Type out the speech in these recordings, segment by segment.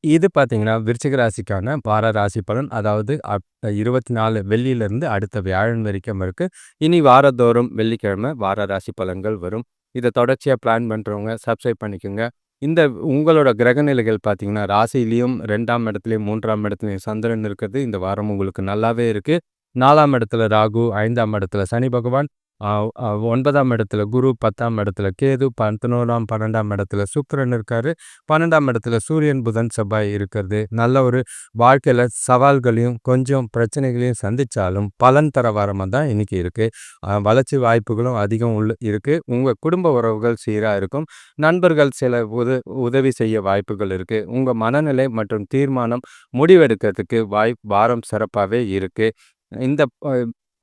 இது பார்த்தீங்கன்னா, விருச்சிக ராசிக்கான வார ராசி பலன். அதாவது 24 வெள்ளியிலிருந்து அடுத்த வியாழன் வரைக்கும் இருக்கு. இனி வாரந்தோறும் வெள்ளிக்கிழமை வார ராசி பலன்கள் வரும். இத தொடர்ச்சியா பிளான் பண்றவங்க சப்ஸ்கிரைப் பண்ணிக்கோங்க. இந்த உங்களோட கிரக நிலைகள் பார்த்தீங்கன்னா, ராசியிலயும் 2ஆம் இடத்துலயும், 3ஆம் இடத்துலயும் சந்திரன் இருக்கிறது இந்த வாரம் உங்களுக்கு நல்லாவே இருக்கு. 4ஆம் இடத்துல ராகு, 5ஆம் இடத்துல சனி பகவான், அ அ 9ஆம் இடத்துல குரு, 10ஆம் இடத்துல கேது, 11ஆம், 12ஆம் இடத்துல சுக்கிரன் இருக்காரு. 12ஆம் இடத்துல சூரியன், புதன், செவ்வாய் இருக்கிறது. நல்ல ஒரு வாழ்க்கையில சவால்களையும், கொஞ்சம் பிரச்சனைகளையும் சந்திச்சாலும், பலன் தர வாரமா தான் இன்னைக்கு இருக்கு. வளர்ச்சி வாய்ப்புகளும் அதிகம் இருக்கு. உங்க குடும்ப உறவுகள் சீரா இருக்கும். நண்பர்கள் சில உதவி செய்ய வாய்ப்புகள் இருக்கு. உங்க மனநிலை மற்றும் தீர்மானம் முடிவெடுக்கிறதுக்கு வாரம் சிறப்பாவே இருக்கு. இந்த அ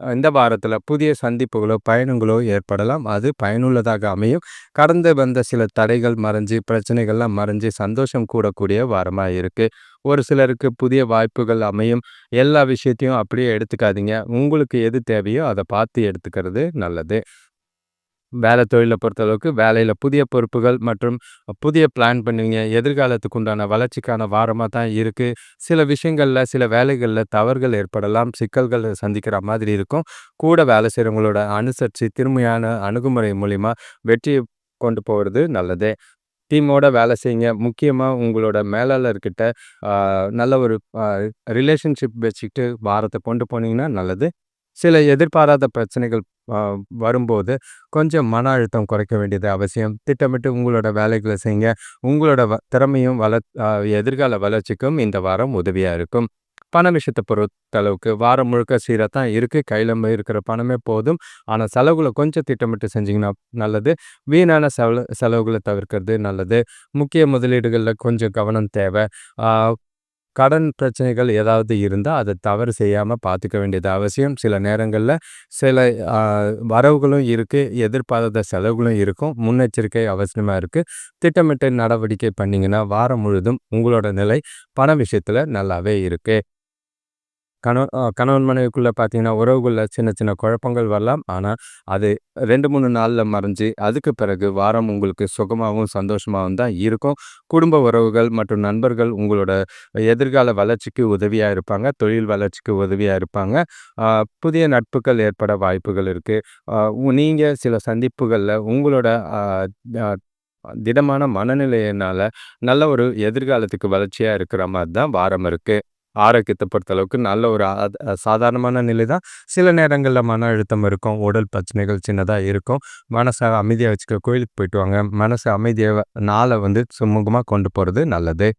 இந்த வாரத்துல புதிய சந்திப்புகளோ, பயணங்களோ ஏற்படலாம். அது பயனுள்ளதாக அமையும். கடந்து வந்த சில தடைகள் மறைஞ்சு, பிரச்சனைகள்லாம் மறைஞ்சு, சந்தோஷம் கூடக்கூடிய வாரமா இருக்கு. ஒரு சிலருக்கு புதிய வாய்ப்புகள் அமையும். எல்லா விஷயத்தையும் அப்படியே எடுத்துக்காதீங்க. உங்களுக்கு எது தேவையோ அத பார்த்து எடுத்துக்கிறது நல்லது. வேலை தொழில பொறுத்தளவுக்கு வேலையில புதிய பொறுப்புகள் மற்றும் புதிய பிளான் பண்ணுவீங்க. எதிர்காலத்துக்கு உண்டான வளர்ச்சிக்கான வாரமா தான் இருக்கு. சில விஷயங்கள்ல, சில வேலைகள்ல தவறுகள் ஏற்படலாம். சிக்கல்கள் சந்திக்கிற மாதிரி இருக்கும். கூட வேலை செய்றவங்களோட அனுசரிச்சு திறமையான அணுகுமுறை மூலியமா வெற்றிய கொண்டு போறது நல்லது. டீமோட வேலை செய்யுங்க. முக்கியமா உங்களோட மேலாளர்கிட்ட ஆ நல்ல ஒரு ரிலேஷன்ஷிப் வச்சுக்கிட்டு வாரத்த கொண்டு போனீங்கன்னா நல்லது. சில எதிர்பாராத பிரச்சனைகள் அ வரும்போது கொஞ்சம் மன அழுத்தம் குறைக்க வேண்டியது அவசியம். திட்டமிட்டு உங்களோட வேலைகள செய்யுங்க. உங்களோட திறமையும் எதிர்கால வளர்ச்சிக்கும் இந்த வாரம் உதவியா இருக்கும். பண விஷயத்த பொறுத்தளவுக்கு வாரம் முழுக்க சீரா தான் இருக்கு. கையில இருக்கிற பணமே போதும். ஆனா செலவுகள கொஞ்சம் திட்டமிட்டு செஞ்சீங்கன்னா நல்லது. வீணான செலவுகள தவிர்க்கிறது நல்லது. முக்கிய முதலீடுகள்ல கொஞ்சம் கவனம் தேவ. ஆ கடன் பிரச்சனைகள் ஏதாவது இருந்தா, அத தவறு செய்யாம பார்த்துக்க வேண்டியது அவசியம். சில நேரங்கள்ல சில அ வரவுகளும் இருக்கு, எதிர்பாராத செலவுகளும் இருக்கும். முன்னெச்சரிக்கை அவசியமா இருக்கு. திட்டமிட்டு நடவடிக்கை பண்ணீங்கன்னா, வாரம் முழுதும் உங்களோட நிலை பண விஷயத்துல நல்லாவே இருக்கு. கணவன் மனைவிக்குள்ள பார்த்தீங்கன்னா, உறவுகள்ல சின்ன சின்ன குழப்பங்கள் வரலாம். ஆனா, அது 2, 3 நாள்ல மறைஞ்சு, அதுக்கு பிறகு வாரம் உங்களுக்கு சுகமாவும், சந்தோஷமாவும் தான் இருக்கும். குடும்ப உறவுகள் மற்றும் நண்பர்கள் உங்களோட எதிர்கால வளர்ச்சிக்கு உதவியா இருப்பாங்க. தொழில் வளர்ச்சிக்கு உதவியா இருப்பாங்க. அ புதிய நட்புகள் ஏற்பட வாய்ப்புகள் இருக்கு. அ நீங்க சில சந்திப்புகள்ல உங்களோட அ அ திடமான மனநிலையினால நல்ல ஒரு எதிர்காலத்துக்கு வளர்ச்சியா இருக்கிற மாரி தான் வாரம் இருக்கு. ஆரோக்கியத்த பொறுத்தளவுக்கு நல்ல ஒரு சாதாரணமான நிலை தான். சில நேரங்கள்ல மன அழுத்தம் இருக்கும். உடல் பிரச்சனைகள் சின்னதா இருக்கும். மனச அமைதியா வச்சுக்க கோயிலுக்கு போயிட்டு வாங்க. மனச அமைதியா நாள சுமூகமா கொண்டு போறது நல்லது.